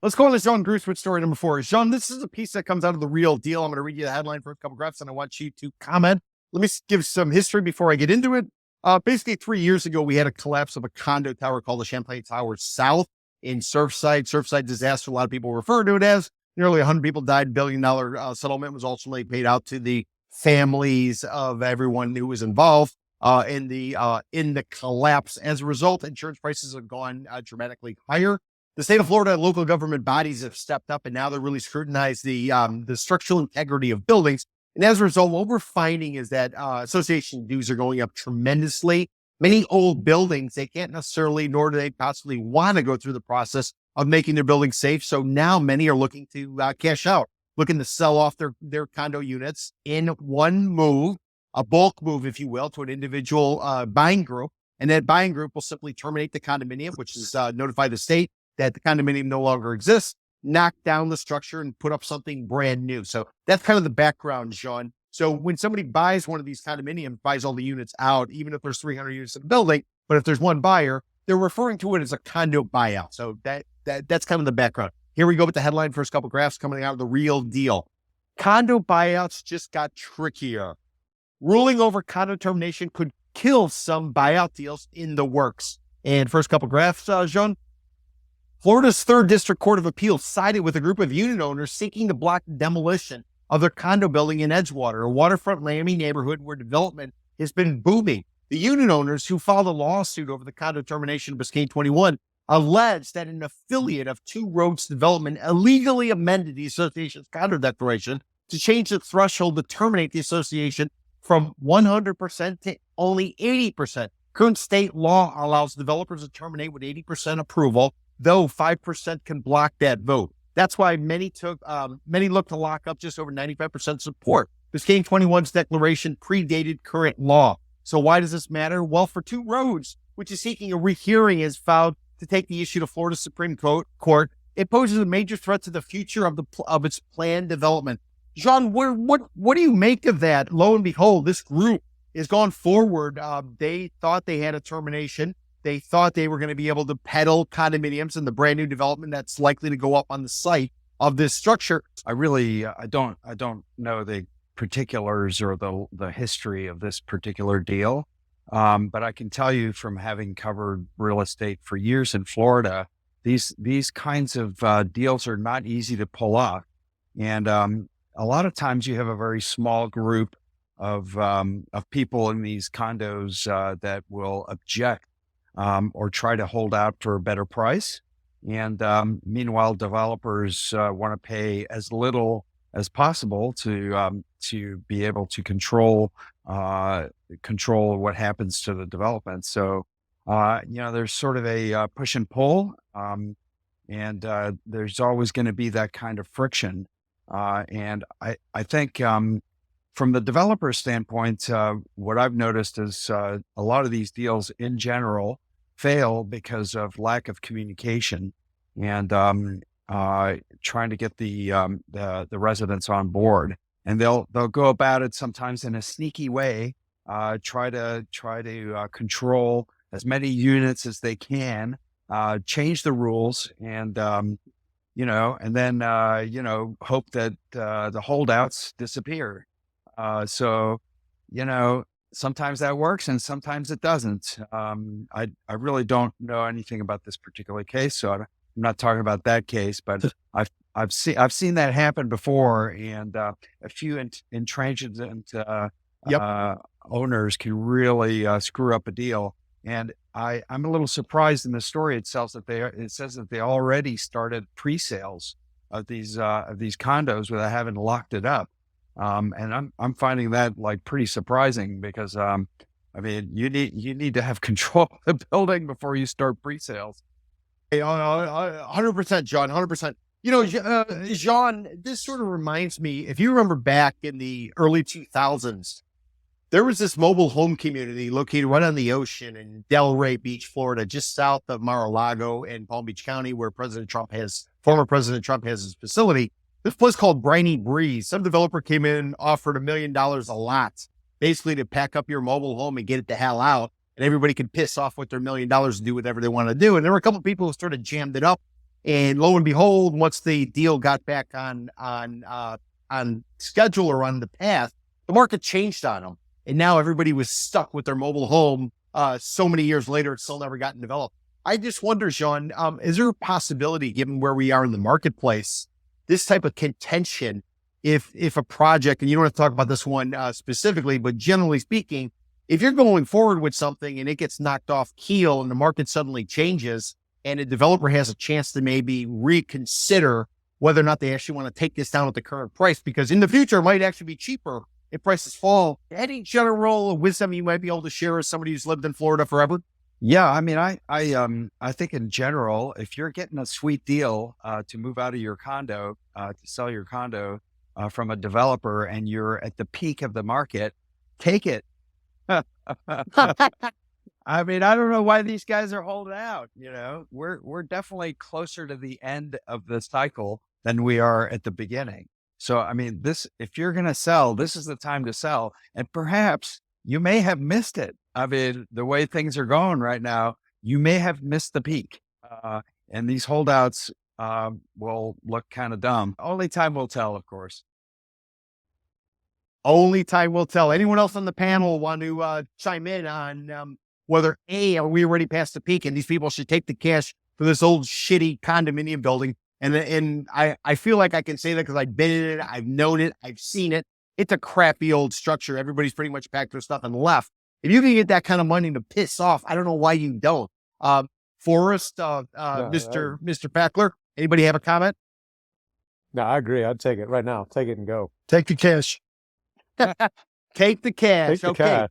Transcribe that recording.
Let's go on to Jean Gruss with story number 4. Jean, this is a piece that comes out of The Real Deal. I'm going to read you the headline for a couple graphs, and I want you to comment. Let me give some history before I get into it. Basically, 3 years ago, we had a collapse of a condo tower called the Champlain Tower South in Surfside. Surfside disaster, a lot of people refer to it as. Nearly 100 people died. $1 billion settlement was ultimately paid out to the families of everyone who was involved in the collapse. As a result, insurance prices have gone dramatically higher. The state of Florida and local government bodies have stepped up, and now they're really scrutinized the structural integrity of buildings. And as a result, what we're finding is that association dues are going up tremendously. Many old buildings, they can't necessarily, nor do they possibly want to go through the process of making their buildings safe. So now many are looking to cash out, looking to sell off their condo units in one move, a bulk move, if you will, to an individual buying group. And that buying group will simply terminate the condominium, which is notify the state that the condominium no longer exists, knock down the structure and put up something brand new. So that's kind of the background, Sean. So when somebody buys one of these condominiums, buys all the units out, even if there's 300 units in the building, but if there's one buyer, they're referring to it as a condo buyout. So that's kind of the background. Here we go with the headline, first couple graphs coming out of The Real Deal. Condo buyouts just got trickier. Ruling over condo termination could kill some buyout deals in the works. And first couple graphs, Jean. Florida's 3rd District Court of Appeals sided with a group of unit owners seeking to block demolition of their condo building in Edgewater, a waterfront Miami neighborhood where development has been booming. The unit owners who filed a lawsuit over the condo termination of Biscayne 21 alleged that an affiliate of Two Roads Development illegally amended the association's condo declaration to change the threshold to terminate the association from 100% to only 80%. Current state law allows developers to terminate with 80% approval, though 5% can block that vote. That's why many look to lock up just over 95% support. Biscayne 21's declaration predated current law. So why does this matter? Well, for Two Roads, which is seeking a rehearing, has filed to take the issue to Florida Supreme Court. It poses a major threat to the future of its planned development. Jean, what do you make of that? Lo and behold, this group has gone forward. They thought they had a termination. They thought they were going to be able to peddle condominiums in the brand new development that's likely to go up on the site of this structure. I don't know the particulars or the history of this particular deal. But I can tell you from having covered real estate for years in Florida, these kinds of deals are not easy to pull off. And a lot of times you have a very small group of people in these condos that will object or try to hold out for a better price. And meanwhile, developers want to pay as little as possible to be able to control what happens to the development. So, there's sort of a push and pull, and there's always going to be that kind of friction. And I think from the developer standpoint, what I've noticed is a lot of these deals in general fail because of lack of communication and trying to get the residents on board. And they'll go about it sometimes in a sneaky way, try to control as many units as they can, change the rules, and and then hope that the holdouts disappear. So sometimes that works and sometimes it doesn't. I really don't know anything about this particular case, so I'm not talking about that case, but I've seen that happen before, and a few intransigent owners can really screw up a deal. And I'm a little surprised in the story itself that it says that they already started pre-sales of these condos without having locked it up. And I'm finding that like pretty surprising because you need to have control of the building before you start pre-sales. 100%, John, 100%. Jean, this sort of reminds me, if you remember back in the early 2000s, there was this mobile home community located right on the ocean in Delray Beach, Florida, just south of Mar-a-Lago and Palm Beach County, where former President Trump has his facility. This place called Briny Breeze. Some developer came in, offered $1 million a lot, basically to pack up your mobile home and get it the hell out. And everybody could piss off with their $1 million and do whatever they want to do. And there were a couple of people who sort of jammed it up. And lo and behold, once the deal got back on schedule or on the path, the market changed on them. And now everybody was stuck with their mobile home. So many years later, it's still never gotten developed. I just wonder, Jean, is there a possibility, given where we are in the marketplace, this type of contention, if a project, and you don't have to talk about this one specifically, but generally speaking, if you're going forward with something and it gets knocked off keel and the market suddenly changes and a developer has a chance to maybe reconsider whether or not they actually want to take this down at the current price, because in the future it might actually be cheaper if prices fall. Any general wisdom you might be able to share as somebody who's lived in Florida forever? Yeah, I mean, I think in general, if you're getting a sweet deal to move out of your condo, to sell your condo from a developer, and you're at the peak of the market, take it. I mean, I don't know why these guys are holding out. You know, we're definitely closer to the end of the cycle than we are at the beginning. So, I mean, if you're going to sell, this is the time to sell. And perhaps you may have missed it. I mean, the way things are going right now, you may have missed the peak. And these holdouts will look kind of dumb. Only time will tell, of course. Only time will tell. Anyone else on the panel want to chime in on whether are we already past the peak and these people should take the cash for this old shitty condominium building? And I feel like I can say that because I've been in it, I've known it, I've seen it. It's a crappy old structure. Everybody's pretty much packed their stuff and left. If you can get that kind of money to piss off, I don't know why you don't. Forrest, Mr. Fakler, anybody have a comment? No, I agree. I'd take it right now. Take it and go. Take the cash. Take the cash. Take the Okay. cash.